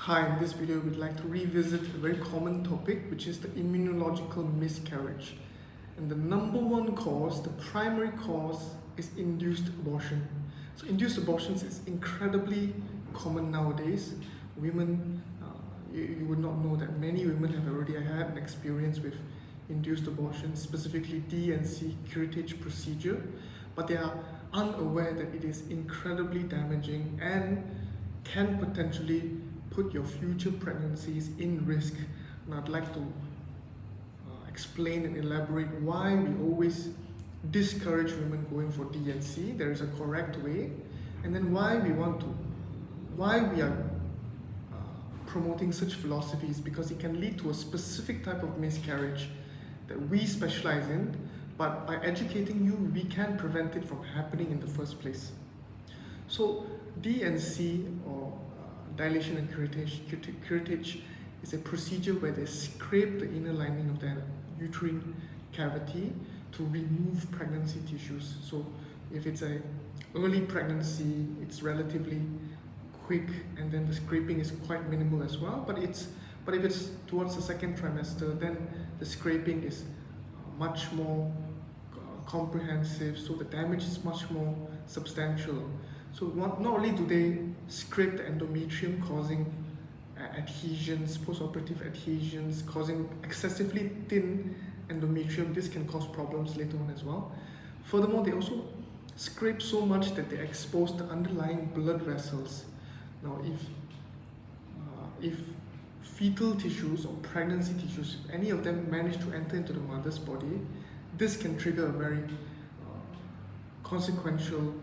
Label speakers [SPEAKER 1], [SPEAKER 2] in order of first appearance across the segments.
[SPEAKER 1] Hi, in this video we'd like to revisit a very common topic, which is the immunological miscarriage. And the number one cause, the primary cause, is induced abortion. So induced abortions is incredibly common nowadays. Women, you would not know that many women have already had an experience with induced abortion, specifically D&C curettage procedure, but they are unaware that it is incredibly damaging and can potentially put your future pregnancies in risk. And I'd like to explain and elaborate why we always discourage women going for D&C. There is a correct way, and then why we are promoting such philosophies, because it can lead to a specific type of miscarriage that we specialize in, but by educating you, we can prevent it from happening in the first place. So D&C, or dilation and curettage, is a procedure where they scrape the inner lining of the uterine cavity to remove pregnancy tissues. So if it's an early pregnancy, it's relatively quick, and then the scraping is quite minimal as well. But if it's towards the second trimester, then the scraping is much more comprehensive, so the damage is much more substantial. So not only do they scrape the endometrium, causing adhesions, post-operative adhesions, causing excessively thin endometrium. This can cause problems later on as well. Furthermore, they also scrape so much that they expose the underlying blood vessels. Now, if fetal tissues or pregnancy tissues, if any of them manage to enter into the mother's body, this can trigger a very consequential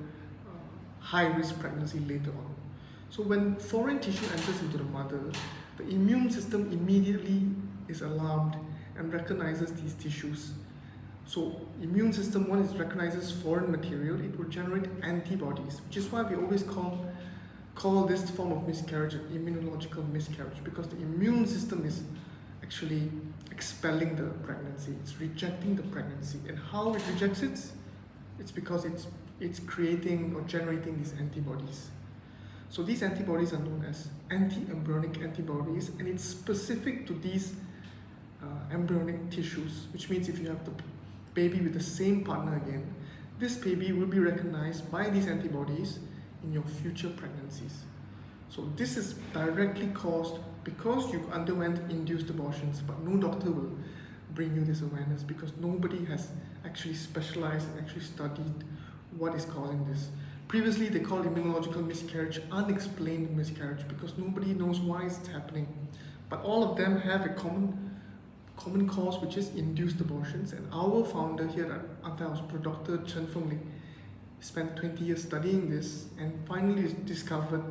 [SPEAKER 1] high-risk pregnancy later on. So when foreign tissue enters into the mother, the immune system immediately is alarmed and recognizes these tissues. So immune system, when it recognizes foreign material, it will generate antibodies, which is why we always call this form of miscarriage an immunological miscarriage, because the immune system is actually expelling the pregnancy, it's rejecting the pregnancy. And how it rejects it? It's because it's creating or generating these antibodies. So these antibodies are known as anti-embryonic antibodies, and it's specific to these embryonic tissues, which means if you have the baby with the same partner again, this baby will be recognized by these antibodies in your future pregnancies. So this is directly caused because you underwent induced abortions, but no doctor will bring you this awareness because nobody has actually specialized and actually studied what is causing this. Previously, they called immunological miscarriage unexplained miscarriage because nobody knows why it's happening. But all of them have a common cause, which is induced abortions. And our founder here at Antai, Dr. Chen Fengling, spent 20 years studying this and finally discovered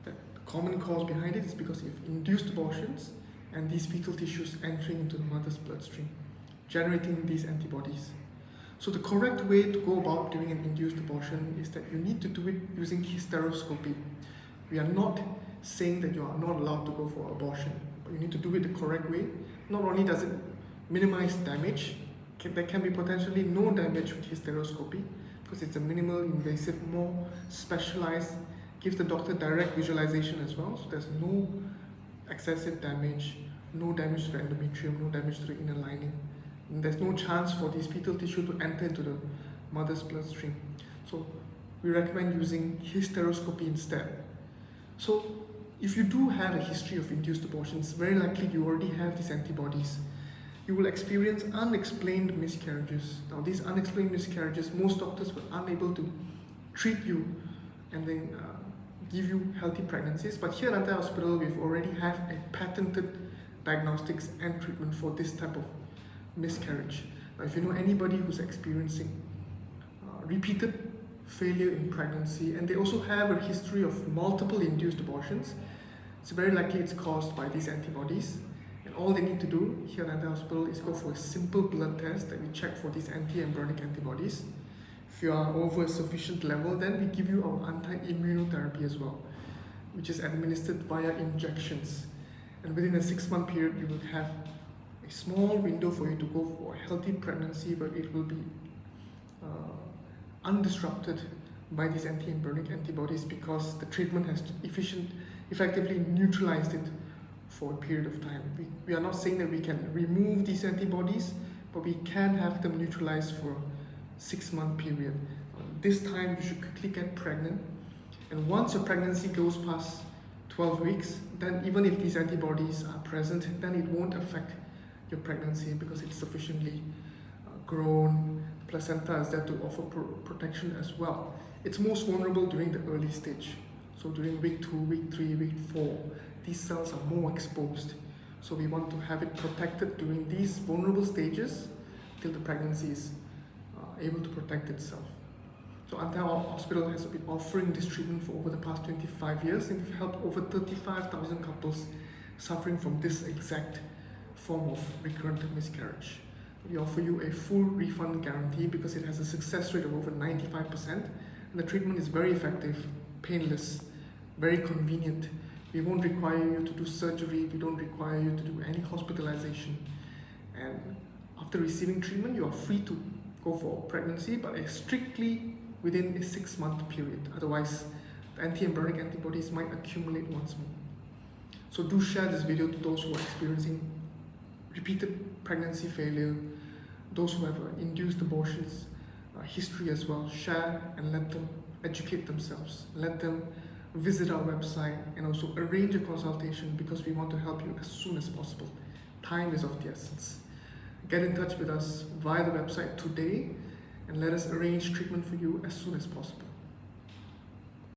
[SPEAKER 1] that the common cause behind it is because of induced abortions and these fetal tissues entering into the mother's bloodstream, generating these antibodies. So the correct way to go about doing an induced abortion is that you need to do it using hysteroscopy. We are not saying that you are not allowed to go for abortion, but you need to do it the correct way. Not only does it minimize damage, there can be potentially no damage with hysteroscopy because it's a minimal invasive, more specialized, gives the doctor direct visualization as well. So there's no excessive damage, no damage to the endometrium, no damage to the inner lining. And there's no chance for these fetal tissue to enter into the mother's bloodstream. So we recommend using hysteroscopy instead. So if you do have a history of induced abortions, very likely you already have these antibodies. You will experience unexplained miscarriages. Now these unexplained miscarriages, most doctors were unable to treat you and then give you healthy pregnancies. But here at Antai Hospital, we've already have a patented diagnostics and treatment for this type of miscarriage. Now, if you know anybody who's experiencing repeated failure in pregnancy, and they also have a history of multiple induced abortions, it's very likely it's caused by these antibodies. And all they need to do here at the hospital is go for a simple blood test that we check for these anti-embryonic antibodies. If you are over a sufficient level, then we give you our anti-immunotherapy as well, which is administered via injections. And within a 6-month period, you will have a small window for you to go for a healthy pregnancy, but it will be undisrupted by these anti-embryonic antibodies because the treatment has effectively neutralized it for a period of time. We are not saying that we can remove these antibodies, but we can have them neutralized for a 6-month period. This time you should quickly get pregnant, and once your pregnancy goes past 12 weeks, then even if these antibodies are present, then it won't affect your pregnancy because it's sufficiently grown. The placenta is there to offer protection as well. It's most vulnerable during the early stage. So during week 2, week 3, week 4, these cells are more exposed. So we want to have it protected during these vulnerable stages till the pregnancy is able to protect itself. So Antai Hospital has been offering this treatment for over the past 25 years, and we've helped over 35,000 couples suffering from this exact form of recurrent miscarriage. We offer you a full refund guarantee because it has a success rate of over 95%, and the treatment is very effective, painless, very convenient. We won't require you to do surgery, we don't require you to do any hospitalization. And after receiving treatment, you are free to go for pregnancy, but strictly within a 6-month period. Otherwise, the anti-embryonic antibodies might accumulate once more. So do share this video to those who are experiencing repeated pregnancy failure, those who have induced abortions, history as well. Share and let them educate themselves. Let them visit our website and also arrange a consultation because we want to help you as soon as possible. Time is of the essence. Get in touch with us via the website today and let us arrange treatment for you as soon as possible.